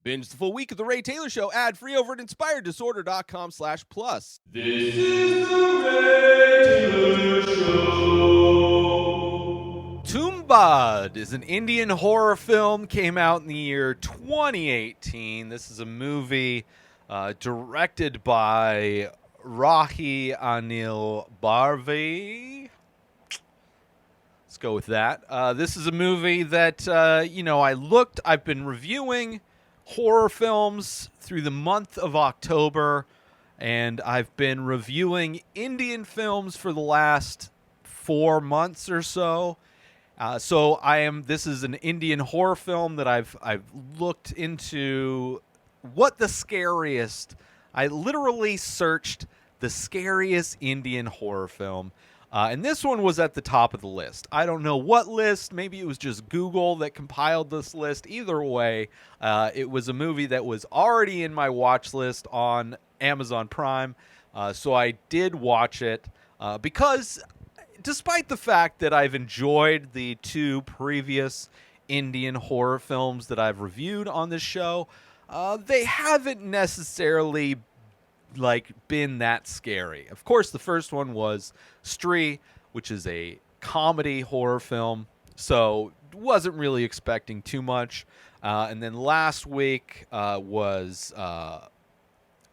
Binge the full week of The Ray Taylor Show ad-free over at inspireddisorder.com/plus. This is The Ray Taylor Show. Tumbbad is an Indian horror film, came out in the year 2018. This is a movie directed by Rahi Anil Barve. Let's go with that. This is a movie that, I've been reviewing horror films through the month of October, and I've been reviewing Indian films for the last 4 months or so. This is an Indian horror film that I've looked into what the scariest. I literally searched the scariest Indian horror film. And this one was at the top of the list. I don't know what list. Maybe it was just Google that compiled this list. Either way, it was a movie that was already in my watch list on Amazon Prime. So I did watch it because despite the fact that I've enjoyed the 2 previous Indian horror films that I've reviewed on this show, they haven't necessarily been that scary. Of course, the first one was Stree, which is a comedy horror film, so wasn't really expecting too much. And then last week was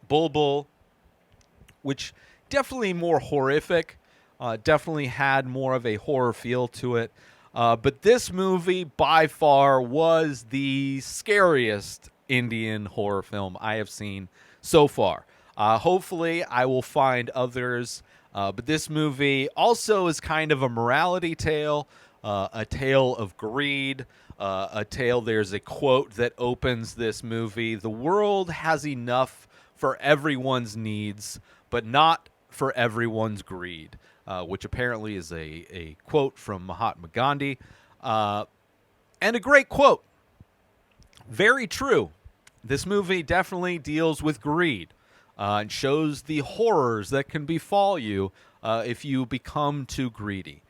Bulbul, which definitely more horrific, definitely had more of a horror feel to it. But this movie by far was the scariest Indian horror film I have seen so far. Hopefully, I will find others. But this movie also is kind of a morality tale, a tale of greed, a tale. There's a quote that opens this movie: "The world has enough for everyone's needs, but not for everyone's greed," which apparently is a quote from Mahatma Gandhi. And a great quote. Very true. This movie definitely deals with greed. And shows the horrors that can befall you if you become too greedy.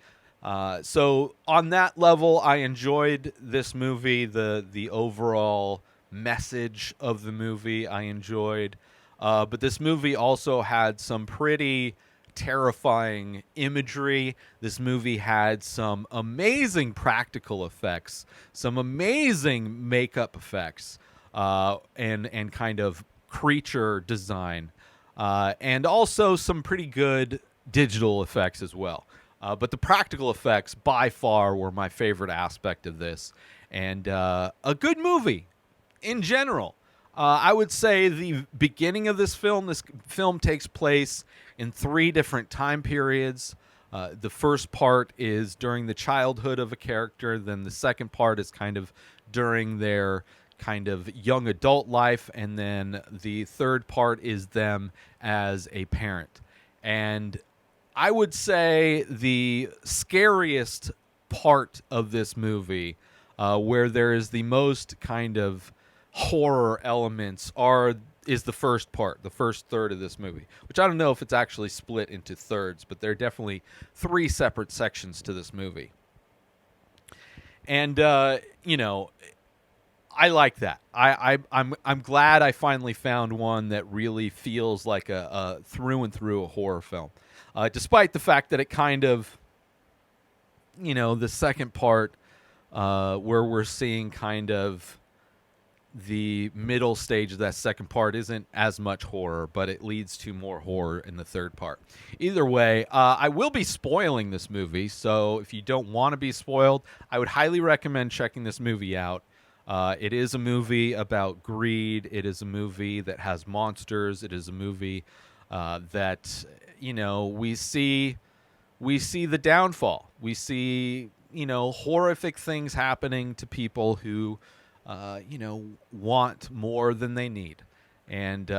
So on that level, I enjoyed this movie. The overall message of the movie I enjoyed. But this movie also had some pretty terrifying imagery. This movie had some amazing practical effects, some amazing makeup effects, and kind of creature design, and also some pretty good digital effects as well. But the practical effects by far were my favorite aspect of this, and a good movie in general. I would say the beginning of this film takes place in 3 different time periods. The first part is during the childhood of a character, then the second part is kind of during their kind of young adult life, and then the third part is them as a parent. And I would say the scariest part of this movie, where there is the most kind of horror elements, is the first part, the first third of this movie, which I don't know if it's actually split into thirds, but there are definitely 3 separate sections to this movie. And I like that. I'm glad I finally found one that really feels like a through and through a horror film, despite the fact that it kind of, the second part, where we're seeing kind of the middle stage of that second part isn't as much horror, but it leads to more horror in the third part. Either way, I will be spoiling this movie, so if you don't want to be spoiled, I would highly recommend checking this movie out. It is a movie about greed. It is a movie that has monsters. It is a movie that, we see the downfall. We see, horrific things happening to people who, want more than they need. And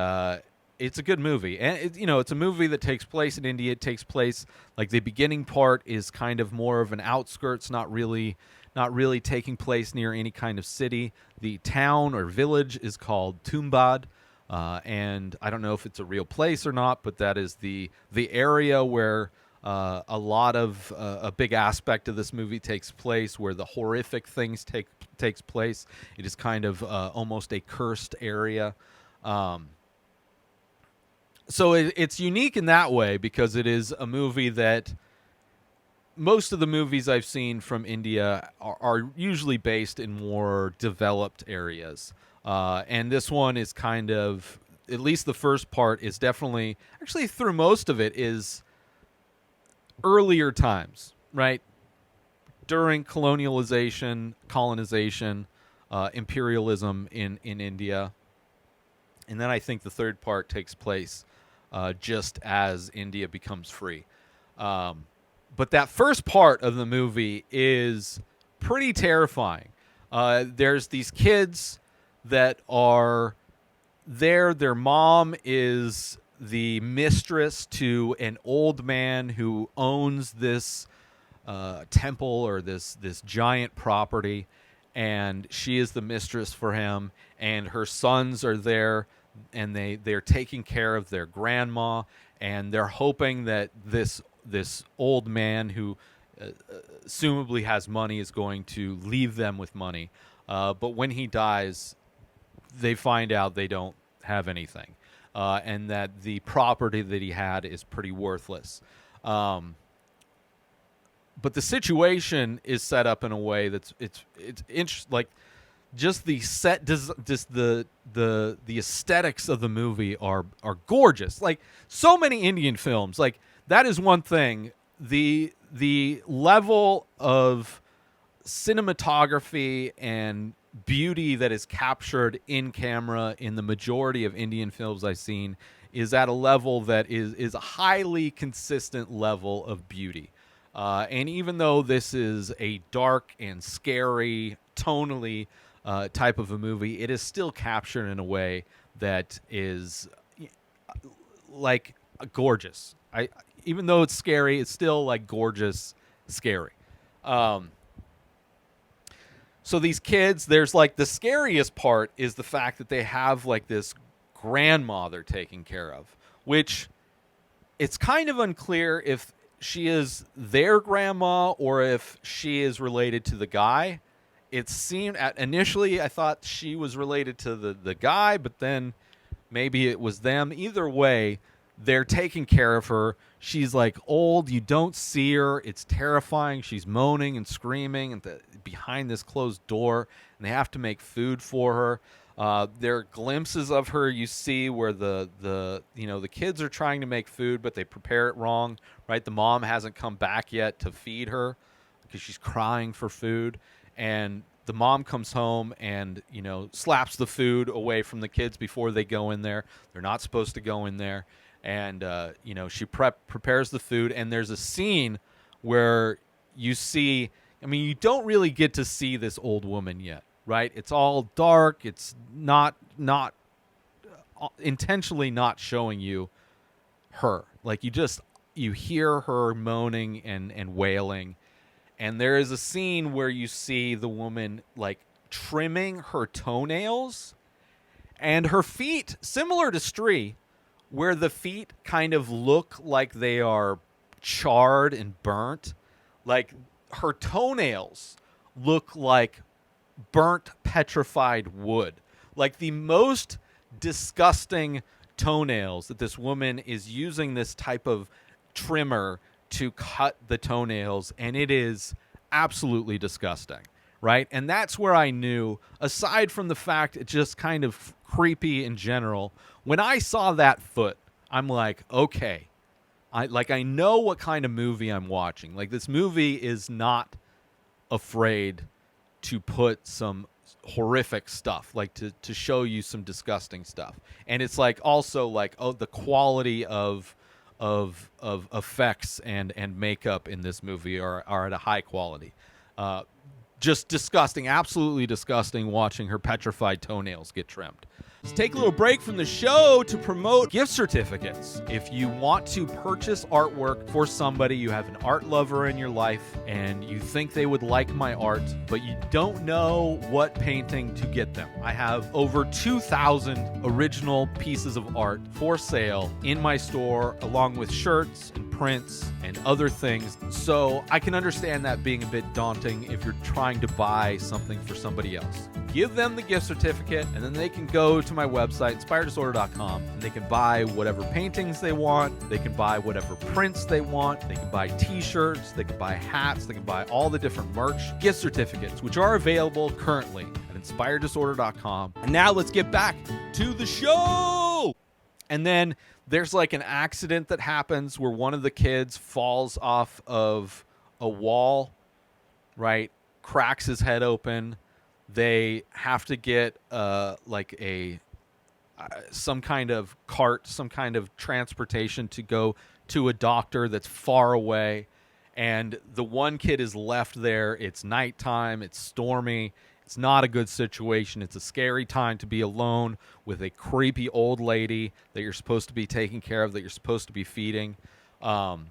it's a good movie. And, it's a movie that takes place in India. It takes place, the beginning part is kind of more of an outskirts, not really taking place near any kind of city. The town or village is called Tumbbad, and I don't know if it's a real place or not, but that is the area where a lot of a big aspect of this movie takes place, where the horrific things take takes place. It is kind of almost a cursed area. So it's unique in that way because it is a movie that most of the movies I've seen from India are usually based in more developed areas. And this one is kind of, at least the first part is definitely, actually through most of it is earlier times, right? During colonization, imperialism in India. And then I think the third part takes place just as India becomes free. But that first part of the movie is pretty terrifying. There's these kids that are there. Their mom is the mistress to an old man who owns this temple or this giant property, and she is the mistress for him. And her sons are there, and they're taking care of their grandma, and they're hoping that this old man who assumably has money is going to leave them with money. But when he dies, they find out they don't have anything, and that the property that he had is pretty worthless. But the situation is set up in a way that's it's interesting. Like, just the set, just the aesthetics of the movie are gorgeous. Like so many Indian films, like that is one thing. The level of cinematography and beauty that is captured in camera in the majority of Indian films I've seen is at a level that is a highly consistent level of beauty. And even though this is a dark and scary, tonally type of a movie, it is still captured in a way that is like gorgeous. Even though it's scary, it's still like gorgeous, scary. So these kids, there's like the scariest part is the fact that they have like this grandma they're taking care of, which it's kind of unclear if she is their grandma or if she is related to the guy. It seemed initially I thought she was related to the guy, but then maybe it was them. Either way, they're taking care of her. She's like old. You don't see her. It's terrifying. She's moaning and screaming and behind this closed door, and they have to make food for her. There are glimpses of her you see where the kids are trying to make food, but they prepare it wrong, right? The mom hasn't come back yet to feed her because she's crying for food. And the mom comes home and, slaps the food away from the kids before they go in there. They're not supposed to go in there. And, she prepares the food. And there's a scene where you see, you don't really get to see this old woman yet, right? It's all dark. It's not intentionally not showing you her. Like you hear her moaning and wailing. And there is a scene where you see the woman like trimming her toenails and her feet, similar to Stree, where the feet kind of look like they are charred and burnt. Like her toenails look like burnt petrified wood. Like the most disgusting toenails that this woman is using this type of trimmer to cut the toenails, and it is absolutely disgusting, right? And that's where I knew, aside from the fact it's just kind of creepy in general, when I saw that foot, I'm like, okay, I know what kind of movie I'm watching. Like, this movie is not afraid to put some horrific stuff, like to show you some disgusting stuff. And it's like also like, oh, the quality of effects and makeup in this movie are at a high quality. Just disgusting, absolutely disgusting watching her petrified toenails get trimmed. Let's take a little break from the show to promote gift certificates. If you want to purchase artwork for somebody, you have an art lover in your life, and you think they would like my art, but you don't know what painting to get them. I have over 2,000 original pieces of art for sale in my store, along with shirts and prints and other things. So I can understand that being a bit daunting if you're trying to buy something for somebody else. Give them the gift certificate, and then they can go to my website, inspireddisorder.com, and they can buy whatever paintings they want. They can buy whatever prints they want. They can buy t-shirts. They can buy hats. They can buy all the different merch, gift certificates, which are available currently at inspireddisorder.com. And now let's get back to the show. And then there's like an accident that happens where one of the kids falls off of a wall, right? Cracks his head open. They have to get some kind of cart, some kind of transportation to go to a doctor that's far away. And the one kid is left there. It's nighttime. It's stormy. It's not a good situation. It's a scary time to be alone with a creepy old lady that you're supposed to be taking care of, that you're supposed to be feeding. And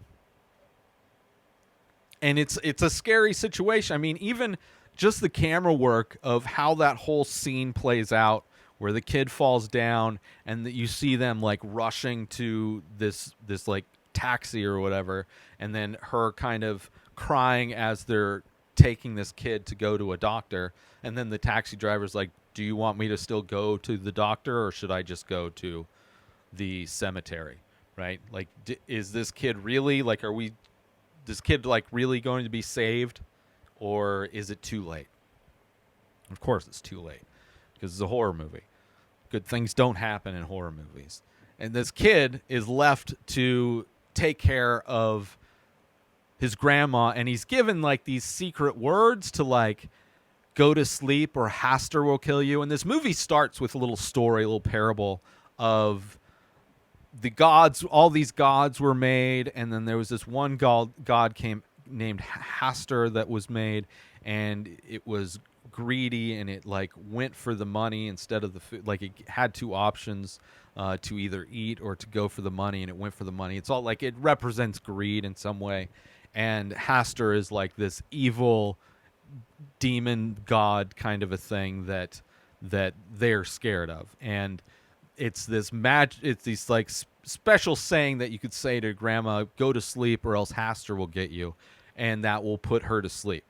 it's a scary situation. I mean, even just the camera work of how that whole scene plays out, where the kid falls down and that you see them like rushing to this like taxi or whatever, and then her kind of crying as they're taking this kid to go to a doctor, and then the taxi driver's like, do you want me to still go to the doctor, or should I just go to the cemetery, right? Like, is this kid really, like, this kid like really going to be saved? Or is it too late? Of course it's too late, because it's a horror movie. Good things don't happen in horror movies. And this kid is left to take care of his grandma, and he's given like these secret words to like go to sleep or Hastur will kill you. And this movie starts with a little story, a little parable of the gods. All these gods were made, and then there was this one god came named Hastur that was made, and it was greedy, and it like went for the money instead of the food. Like, it had two options, to either eat or to go for the money, and it went for the money. It's all like, it represents greed in some way. And Hastur is like this evil demon god kind of a thing that they're scared of. And it's this it's these like special saying that you could say to grandma, go to sleep or else Hastur will get you, and that will put her to sleep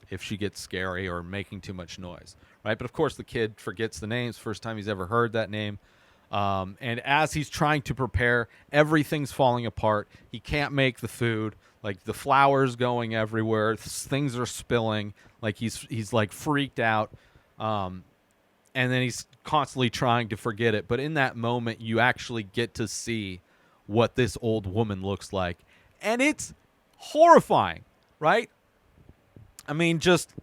if she gets scary or making too much noise, right? But of course the kid forgets the names, first time he's ever heard that name. And as he's trying to prepare, everything's falling apart. He can't make the food, like the flour's going everywhere, things are spilling, like he's like freaked out. And then he's constantly trying to forget it. But in that moment, you actually get to see what this old woman looks like. And it's horrifying, right? I mean, just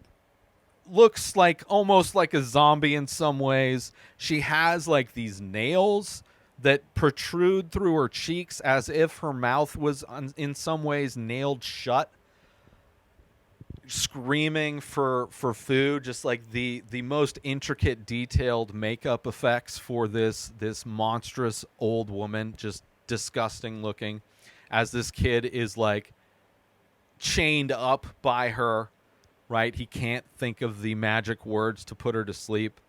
looks like almost like a zombie in some ways. She has like these nails that protrude through her cheeks as if her mouth was in some ways nailed shut. Screaming for food, just like the most intricate, detailed makeup effects for this monstrous old woman, just disgusting looking, as this kid is like chained up by her, right? He can't think of the magic words to put her to sleep,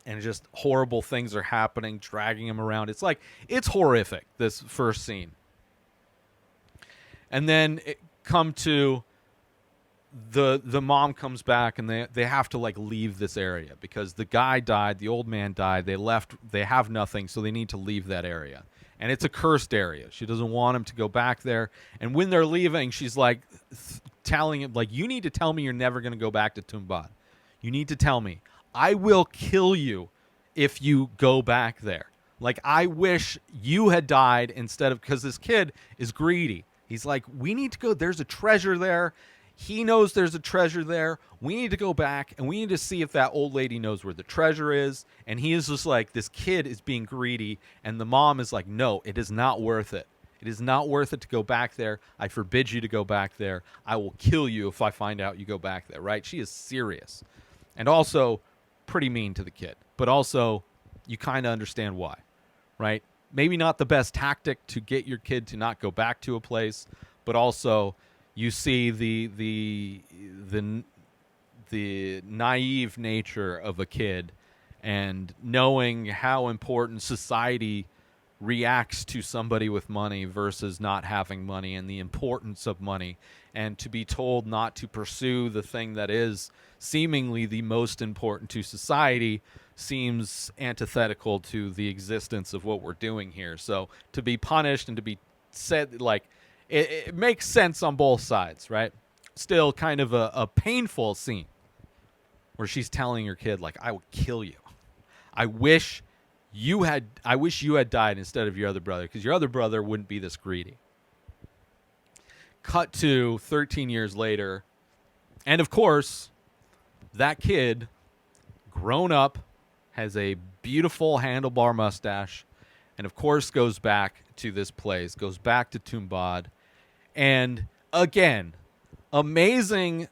and just horrible things are happening, dragging him around. It's like, it's horrific, this first scene. And then it come to the mom comes back, and they have to like leave this area because the guy died, the old man died, they left, they have nothing, so they need to leave that area. And it's a cursed area. She doesn't want him to go back there. And when they're leaving, she's like telling him, like, you need to tell me you're never going to go back to Tumbbad. You need to tell me. I will kill you if you go back there. Like, I wish you had died instead of, because this kid is greedy. He's like, we need to go, there's a treasure there. He knows there's a treasure there. We need to go back, and we need to see if that old lady knows where the treasure is. And he is just like, this kid is being greedy. And the mom is like, no, it is not worth it. It is not worth it to go back there. I forbid you to go back there. I will kill you if I find out you go back there, right? She is serious. And also pretty mean to the kid. But also, you kind of understand why, right? Maybe not the best tactic to get your kid to not go back to a place, but also you see the naive nature of a kid and knowing how important society reacts to somebody with money versus not having money, and the importance of money, and to be told not to pursue the thing that is seemingly the most important to society seems antithetical to the existence of what we're doing here. So to be punished and to be said, like, it makes sense on both sides, right? Still kind of a painful scene where she's telling her kid, like, I will kill you. I wish you had died instead of your other brother, because your other brother wouldn't be this greedy. Cut to 13 years later, and of course, that kid, grown up, has a beautiful handlebar mustache, and of course goes back to this place, goes back to Tumbbad, and again, amazing,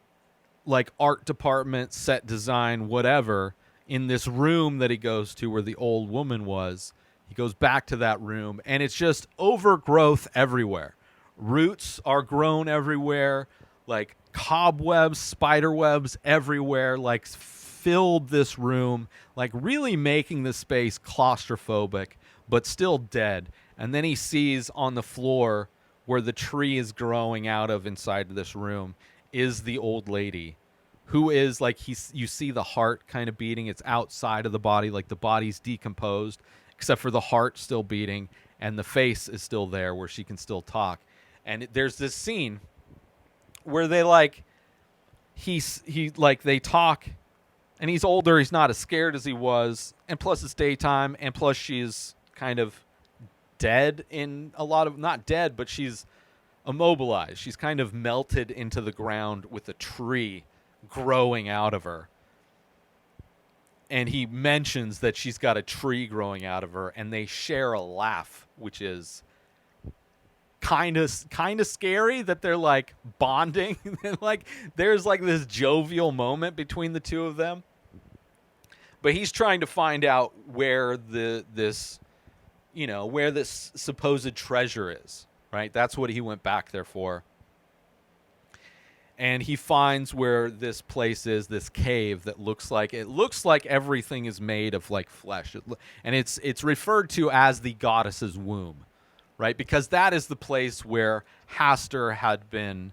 like, art department, set design, whatever, in this room that he goes to where the old woman was. He goes back to that room, and it's just overgrowth everywhere. Roots are grown everywhere, like cobwebs, spider webs everywhere, like filled this room, like really making the space claustrophobic, but still dead. And then he sees on the floor where the tree is growing out of inside this room is the old lady, who is like, you see the heart kind of beating. It's outside of the body, like the body's decomposed, except for the heart still beating, and the face is still there where she can still talk. And there's this scene where they like, they talk, and he's older. He's not as scared as he was, and plus it's daytime, and plus she's kind of dead in a lot of, not dead, but she's immobilized. She's kind of melted into the ground with a tree growing out of her. And he mentions that she's got a tree growing out of her, and they share a laugh, which is kind of scary, that they're like bonding. Like there's like this jovial moment between the two of them. But he's trying to find out where this supposed treasure is, right? That's what he went back there for. And he finds where this place is, this cave that looks like everything is made of like flesh. And it's referred to as the goddess's womb, right? Because that is the place where Hastur had been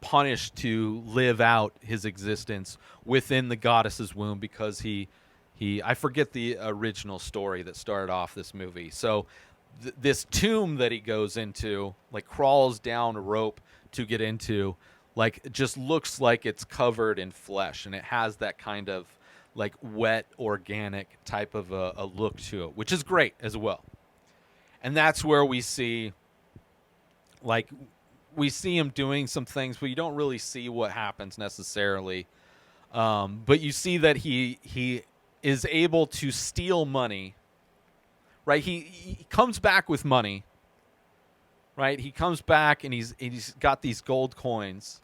punished to live out his existence within the goddess's womb, because I forget the original story that started off this movie. So this tomb that he goes into, like crawls down a rope to get into, like it just looks like it's covered in flesh, and it has that kind of like wet organic type of a look to it, which is great as well. And that's where we see him doing some things, but you don't really see what happens necessarily. But you see that he is able to steal money, right? He comes back with money, right? He comes back and he's got these gold coins,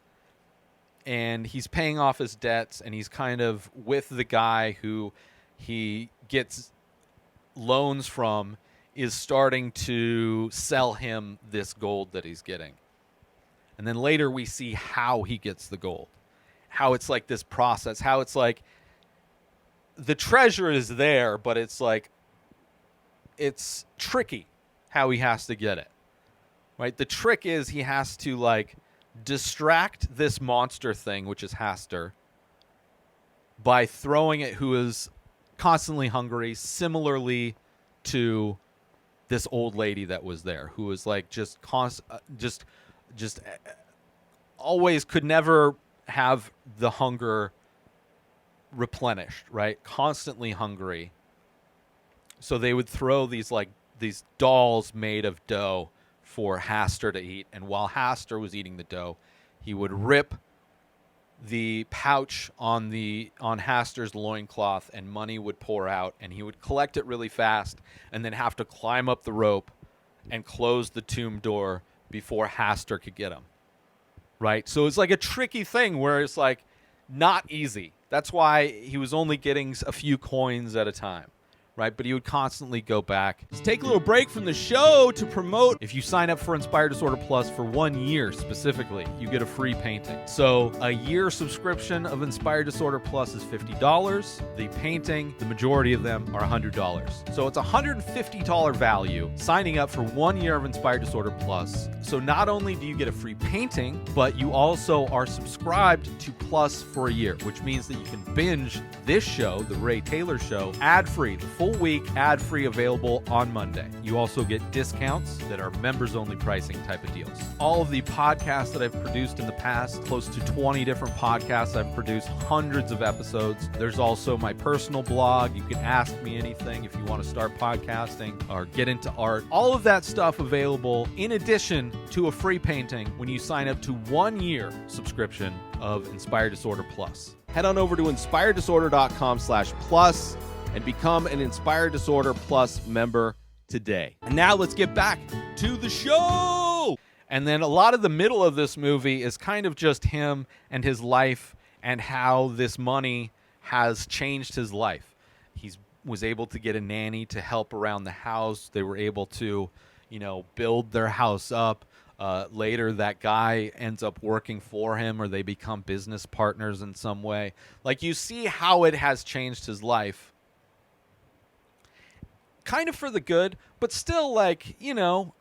and he's paying off his debts, and he's kind of with the guy who he gets loans from, is starting to sell him this gold that he's getting. And then later we see how he gets the gold, how it's like this process, how it's like the treasure is there, but it's like, it's tricky how he has to get it, right? The trick is he has to like distract this monster thing, which is Hastur, by throwing it, who is constantly hungry, similarly to this old lady that was there, who was like just always could never have the hunger replenished, right? Constantly hungry. So they would throw these dolls made of dough for Hastur to eat, and while Hastur was eating the dough, he would rip the pouch on Hastur's loincloth, and money would pour out, and he would collect it really fast and then have to climb up the rope and close the tomb door before Hastur could get him, right? So it's like a tricky thing where it's like not easy. That's why he was only getting a few coins at a time, right? But he would constantly go back. Let's take a little break from the show to promote. If you sign up for Inspired Disorder Plus for 1 year specifically, you get a free painting. So a year subscription of Inspired Disorder Plus is $50. The painting, the majority of them are $100. So it's a $150 value signing up for 1 year of Inspired Disorder Plus. So not only do you get a free painting, but you also are subscribed to Plus for a year, which means that you can binge this show, The Ray Taylor Show, ad-free, the full week, ad-free, available on Monday. You also get discounts that are members-only pricing type of deals. All of the podcasts that I've produced in the past, close to 20 different podcasts I've produced, hundreds of episodes. There's also my personal blog. You can ask me anything if you want to start podcasting or get into art. All of that stuff available in addition to a free painting when you sign up to 1 year subscription of Inspired Disorder Plus. Head on over to inspireddisorder.com/plus and become an Inspired Disorder Plus member today. And now let's get back to the show. And then a lot of the middle of this movie is kind of just him and his life and how this money has changed his life. He was able to get a nanny to help around the house. They were able to, build their house up. Later, that guy ends up working for him, or they become business partners in some way. Like, you see how it has changed his life. Kind of for the good, but still,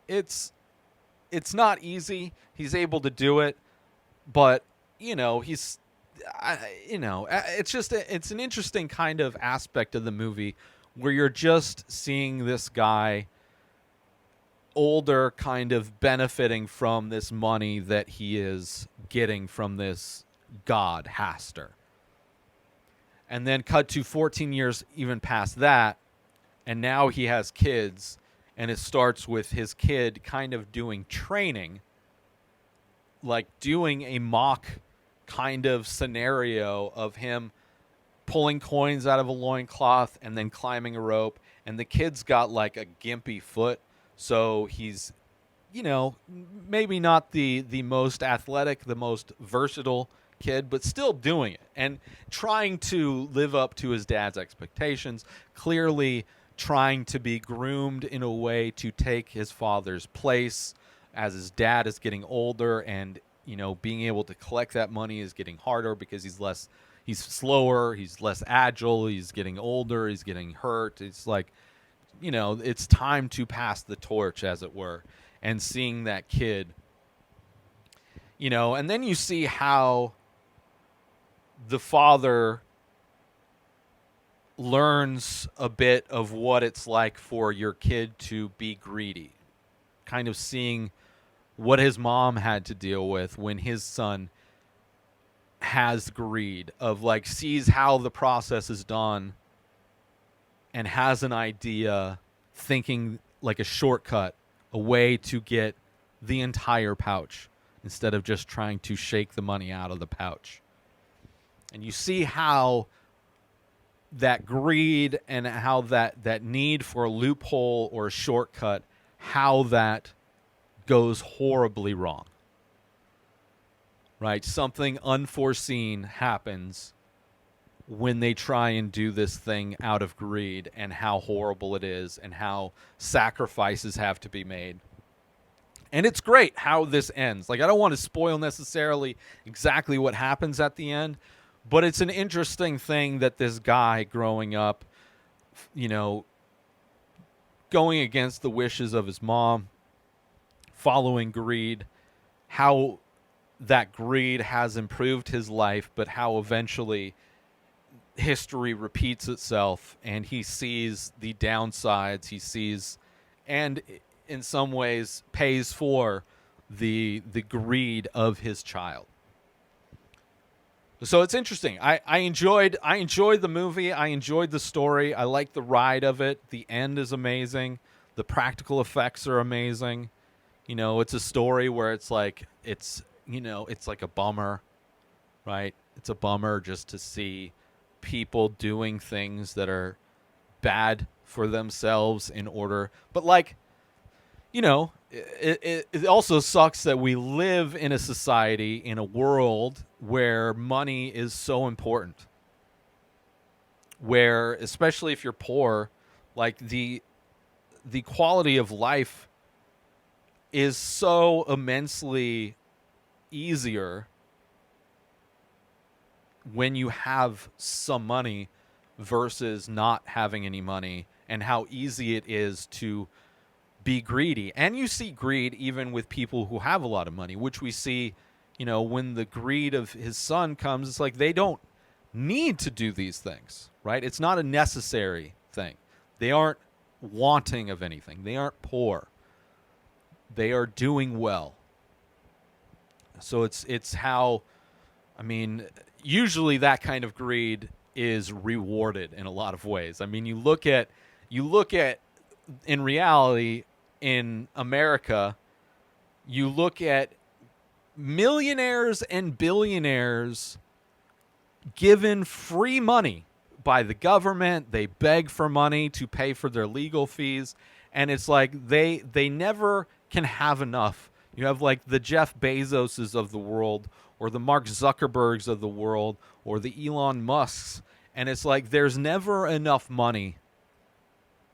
it's not easy. He's able to do it, but it's an interesting kind of aspect of the movie where you're just seeing this guy older, kind of benefiting from this money that he is getting from this god Haster. And then cut to 14 years even past that, and now he has kids, and it starts with his kid kind of doing training, like doing a mock kind of scenario of him pulling coins out of a loincloth and then climbing a rope, and the kid's got like a gimpy foot, so he's, maybe not the most athletic, the most versatile kid, but still doing it and trying to live up to his dad's expectations, clearly trying to be groomed in a way to take his father's place as his dad is getting older, and being able to collect that money is getting harder because he's slower, he's less agile, he's getting older, he's getting hurt. It's like, it's time to pass the torch, as it were. And seeing that kid, and then you see how the father learns a bit of what it's like for your kid to be greedy, kind of seeing what his mom had to deal with when his son has greed, of like sees how the process is done and has an idea, thinking like a shortcut, a way to get the entire pouch instead of just trying to shake the money out of the pouch. And you see how that greed and how that need for a loophole or a shortcut, how that goes horribly wrong. Right? Something unforeseen happens when they try and do this thing out of greed, and how horrible it is and how sacrifices have to be made. And it's great how this ends. Like, I don't want to spoil necessarily exactly what happens at the end, but it's an interesting thing that this guy growing up, going against the wishes of his mom, following greed, how that greed has improved his life, but how eventually history repeats itself, and he sees the downsides. He sees, and in some ways pays for the greed of his child. So it's interesting. I enjoyed the movie. I enjoyed the story. I like the ride of it. The end is amazing. The practical effects are amazing. It's a story where it's like it's like a bummer, right? It's a bummer just to see people doing things that are bad for themselves in order, but it also sucks that we live in a society, in a world where money is so important, where, especially if you're poor, like the quality of life is so immensely easier when you have some money versus not having any money, and how easy it is to be greedy. And you see greed even with people who have a lot of money, which we see, when the greed of his son comes, it's like they don't need to do these things, right? It's not a necessary thing. They aren't wanting of anything. They aren't poor. They are doing well. So it's how, usually that kind of greed is rewarded in a lot of ways. You look at in reality in America, you look at millionaires and billionaires given free money by the government. They beg for money to pay for their legal fees, and it's like they never can have enough. You have like the Jeff Bezoses of the world, or the Mark Zuckerbergs of the world, or the Elon Musks, and it's like there's never enough money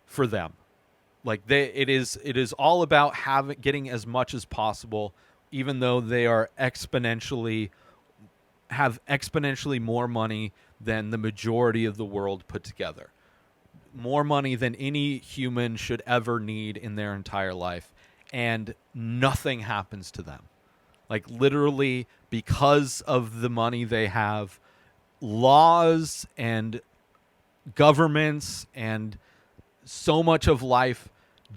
for them. Like it is all about getting as much as possible, even though they are have exponentially more money than the majority of the world put together. More money than any human should ever need in their entire life, and nothing happens to them. Like literally, because of the money they have, laws and governments and so much of life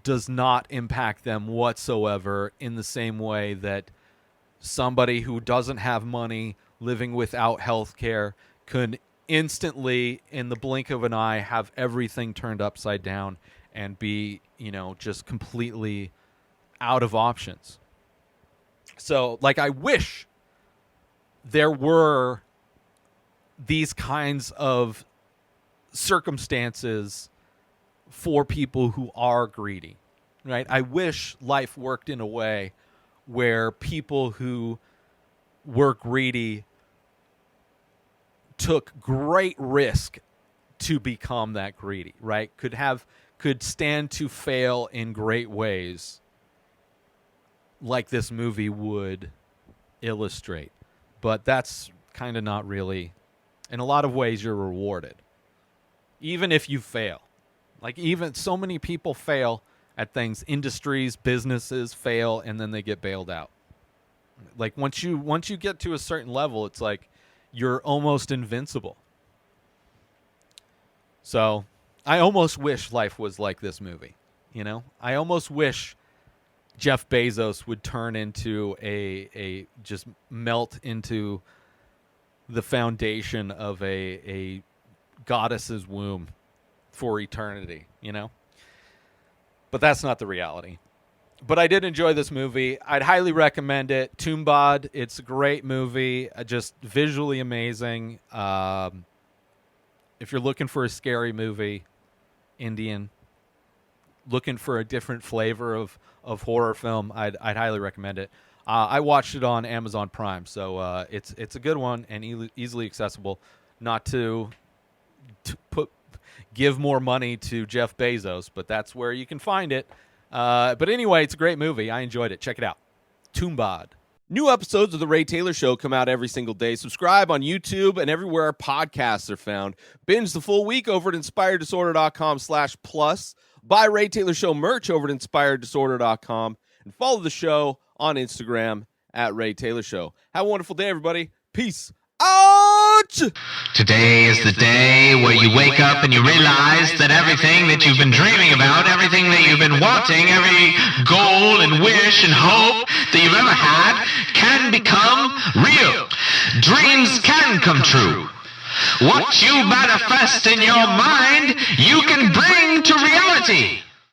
does not impact them whatsoever, in the same way that somebody who doesn't have money, living without health care, could instantly, in the blink of an eye, have everything turned upside down and be, just completely out of options. So, like, I wish there were these kinds of circumstances for people who are greedy, right? I wish life worked in a way where people who were greedy took great risk to become that greedy, right? Could stand to fail in great ways, like this movie would illustrate. But that's kind of not really. In a lot of ways, you're rewarded, even if you fail. Like, even so many people fail at things. Industries, businesses fail, and then they get bailed out. Like, once you get to a certain level, it's like you're almost invincible. So I almost wish life was like this movie. I almost wish Jeff Bezos would turn into a just melt into the foundation of a goddess's womb for eternity, But that's not the reality. But I did enjoy this movie. I'd highly recommend it. Tumbbad, it's a great movie, just visually amazing. If you're looking for a scary movie, Indian, looking for a different flavor of horror film, I'd highly recommend it. I watched it on Amazon Prime, so it's a good one and easily accessible. Not to give more money to Jeff Bezos, but that's where you can find it. But anyway, it's a great movie. I enjoyed it. Check it out. Tumbbad. New episodes of The Ray Taylor Show come out every single day. Subscribe on YouTube and everywhere our podcasts are found. Binge the full week over at inspireddisorder.com/plus. Buy Ray Taylor Show merch over at inspireddisorder.com. And follow the show on Instagram at Ray Taylor Show. Have a wonderful day, everybody. Peace out! Today is the day where you wake up and you realize that everything that you've been dreaming about, everything that you've been wanting, every goal and wish and hope that you've ever had can become real. Dreams can come true. What you manifest in your mind, you can bring to reality.